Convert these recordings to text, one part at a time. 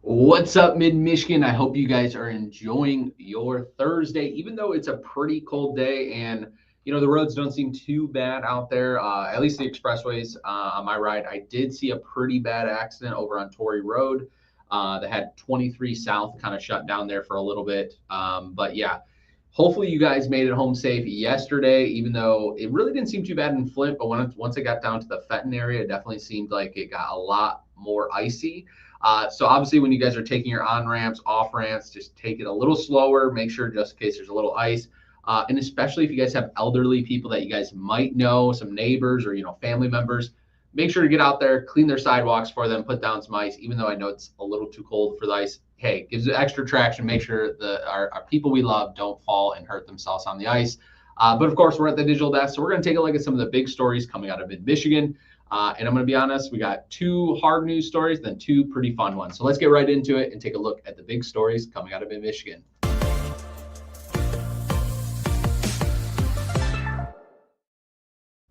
What's up, Mid Michigan? I hope you guys are enjoying your Thursday, even though it's a pretty cold day and the roads don't seem too bad out there. At least the expressways on my ride. I did see a pretty bad accident over on Torrey Road that had 23 South kind of shut down there for a little bit. But yeah, hopefully you guys made it home safe yesterday, even though it really didn't seem too bad in Flint. But once it got down to the Fenton area, it definitely seemed like it got a lot more icy. So obviously when you guys are taking your on ramps, off ramps, just take it a little slower, make sure just in case there's a little ice. And especially if you guys have elderly people that you guys might know, some neighbors or, family members, make sure to get out there, clean their sidewalks for them, put down some ice, even though I know it's a little too cold for the ice. Hey, it gives it extra traction, make sure our people we love don't fall and hurt themselves on the ice. But of course, we're at the digital desk, so we're going to take a look at some of the big stories coming out of Mid-Michigan. And I'm going to be honest, we got two hard news stories, then two pretty fun ones. So let's get right into it and take a look at the big stories coming out of Mid-Michigan.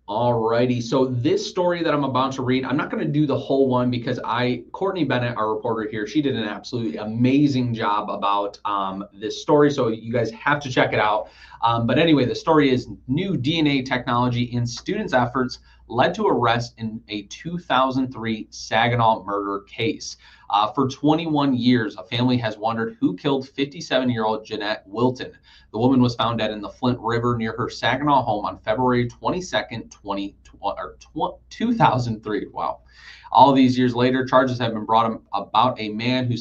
Alrighty, so this story that I'm about to read, I'm not going to do the whole one because Courtney Bennett, our reporter here, she did an absolutely amazing job about this story. So you guys have to check it out. But anyway, the story is new DNA technology in students' efforts led to arrest in a 2003 Saginaw murder case. For 21 years, a family has wondered who killed 57-year-old Jeanette Wilton. The woman was found dead in the Flint River near her Saginaw home on February 22nd, 2003. Wow. All of these years later, charges have been brought about a man who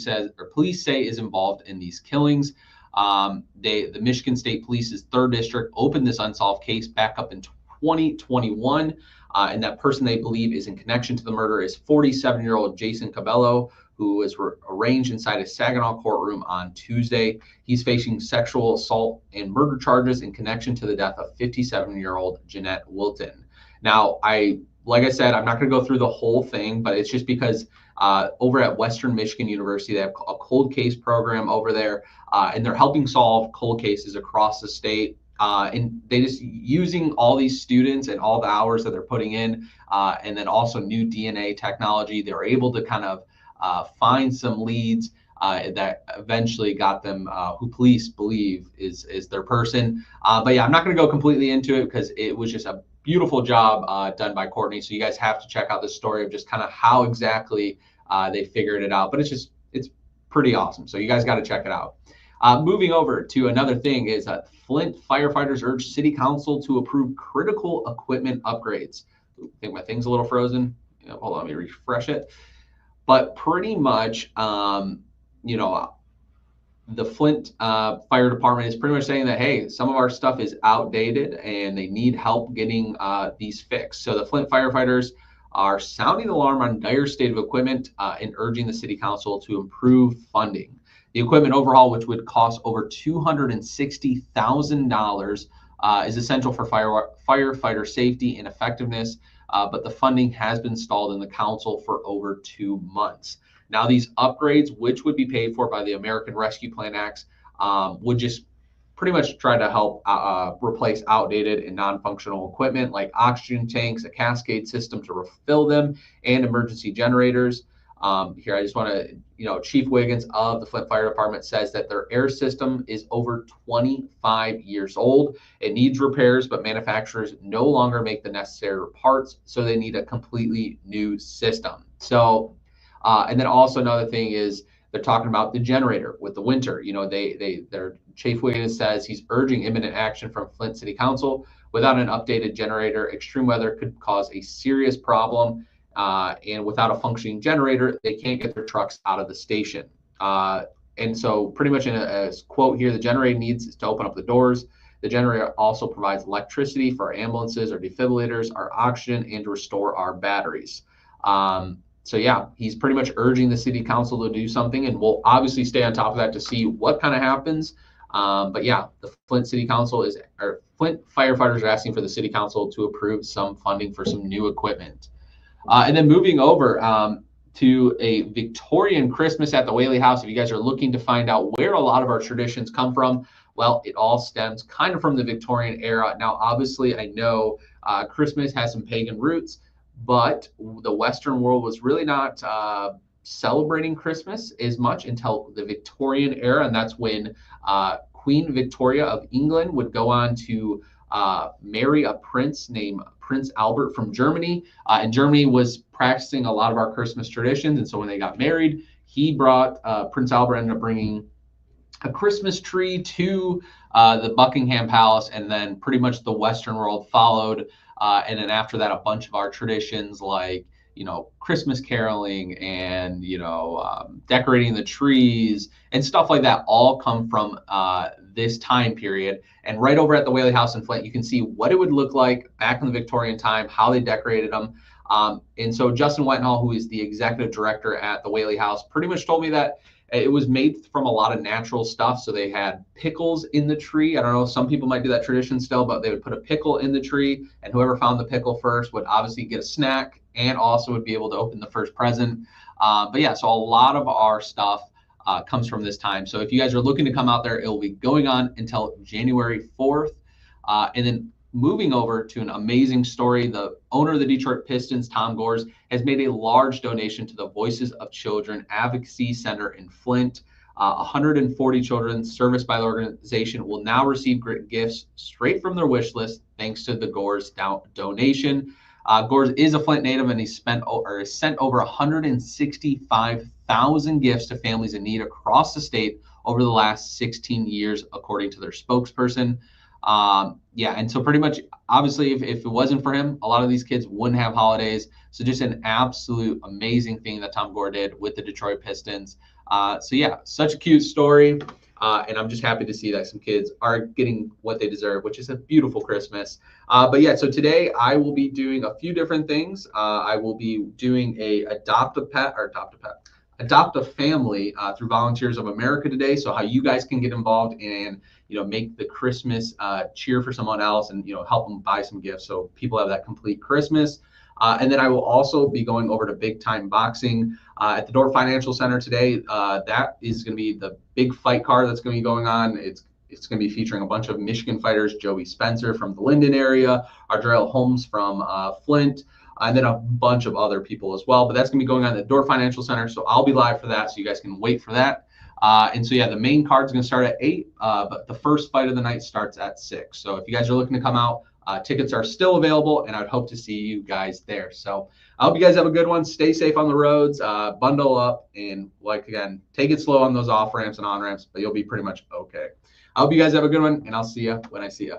police say is involved in these killings. The Michigan State Police's 3rd District opened this unsolved case back up in 2021. And that person they believe is in connection to the murder is 47-year-old Jason Cabello, who was arraigned inside a Saginaw courtroom on Tuesday. He's facing sexual assault and murder charges in connection to the death of 57-year-old Jeanette Wilton. Now, like I said, I'm not going to go through the whole thing, but it's just because over at Western Michigan University, they have a cold case program over there, and they're helping solve cold cases across the state. And they just using all these students and all the hours that they're putting in, and then also new DNA technology, they're able to kind of find some leads that eventually got them who police believe is their person. But yeah, I'm not going to go completely into it because it was just a beautiful job done by Courtney. So you guys have to check out the story of just kind of how exactly they figured it out. But it's pretty awesome. So you guys got to check it out. Moving over to another thing is that Flint firefighters urge city council to approve critical equipment upgrades. I think my thing's a little frozen. Hold on, let me refresh it. But pretty much, the Flint Fire Department is pretty much saying that, hey, some of our stuff is outdated and they need help getting these fixed. So the Flint firefighters are sounding the alarm on dire state of equipment and urging the city council to improve funding. The equipment overhaul, which would cost over $260,000, is essential for firefighter safety and effectiveness. But the funding has been stalled in the council for over 2 months. Now, these upgrades, which would be paid for by the American Rescue Plan Act, would just pretty much try to help replace outdated and non-functional equipment like oxygen tanks, a cascade system to refill them, and emergency generators. Here, I just want to, Chief Wiggins of the Flint Fire Department says that their air system is over 25 years old. It needs repairs, but manufacturers no longer make the necessary parts, so they need a completely new system. So, and then also another thing is they're talking about the generator with the winter. Their Chief Wiggins says he's urging imminent action from Flint City Council. Without an updated generator, extreme weather could cause a serious problem. And without a functioning generator, they can't get their trucks out of the station. And so pretty much in a quote here, the generator needs to open up the doors. The generator also provides electricity for our ambulances, our defibrillators, our oxygen, and to restore our batteries. So yeah, he's pretty much urging the city council to do something, and we'll obviously stay on top of that to see what kind of happens. But yeah, the Flint City Council Flint firefighters are asking for the city council to approve some funding for some new equipment. And then moving over to a Victorian Christmas at the Whaley House. If you guys are looking to find out where a lot of our traditions come from, well, it all stems kind of from the Victorian era. Now, obviously, I know Christmas has some pagan roots, but the Western world was really not celebrating Christmas as much until the Victorian era, and that's when Queen Victoria of England would go on to marry a prince named Prince Albert from Germany. And Germany was practicing a lot of our Christmas traditions, and so when they got married, he brought Prince Albert ended up bringing a Christmas tree to the Buckingham Palace, and then pretty much the Western world followed. And then after that, a bunch of our traditions like, Christmas caroling and, decorating the trees and stuff like that all come from this time period. And right over at the Whaley House in Flint, you can see what it would look like back in the Victorian time, how they decorated them. And so Justin Wetenhall, who is the executive director at the Whaley House, pretty much told me that it was made from a lot of natural stuff. So they had pickles in the tree. I don't know, some people might do that tradition still, but they would put a pickle in the tree, and whoever found the pickle first would obviously get a snack and also would be able to open the first present. But yeah, so a lot of our stuff comes from this time. So if you guys are looking to come out there, it will be going on until January 4th. And then moving over to an amazing story, the owner of the Detroit Pistons, Tom Gores, has made a large donation to the Voices of Children Advocacy Center in Flint. 140 children serviced by the organization will now receive gifts straight from their wish list thanks to the Gores donation. Gores is a Flint native, and he sent over 165,000 gifts to families in need across the state over the last 16 years, according to their spokesperson. And so pretty much, obviously, if it wasn't for him, a lot of these kids wouldn't have holidays. So just an absolute amazing thing that Tom Gore did with the Detroit Pistons. Such a cute story. And I'm just happy to see that some kids are getting what they deserve, which is a beautiful Christmas. So today I will be doing a few different things. I will be doing adopt a family through Volunteers of America today. So how you guys can get involved and make the Christmas cheer for someone else and help them buy some gifts so people have that complete Christmas. And then I will also be going over to Big Time Boxing at the Dordt Financial Center today. That is going to be the big fight card that's going to be going on. It's going to be featuring a bunch of Michigan fighters: Joey Spencer from the Linden area, Ardrell Holmes from Flint, and then a bunch of other people as well. But that's going to be going on at the Dordt Financial Center. So I'll be live for that, so you guys can wait for that. The main card is going to start at 8, but the first fight of the night starts at 6. So if you guys are looking to come out, tickets are still available, and I'd hope to see you guys there. So I hope you guys have a good one. Stay safe on the roads, bundle up, and again, take it slow on those off ramps and on ramps, but you'll be pretty much okay. I hope you guys have a good one, and I'll see you when I see you.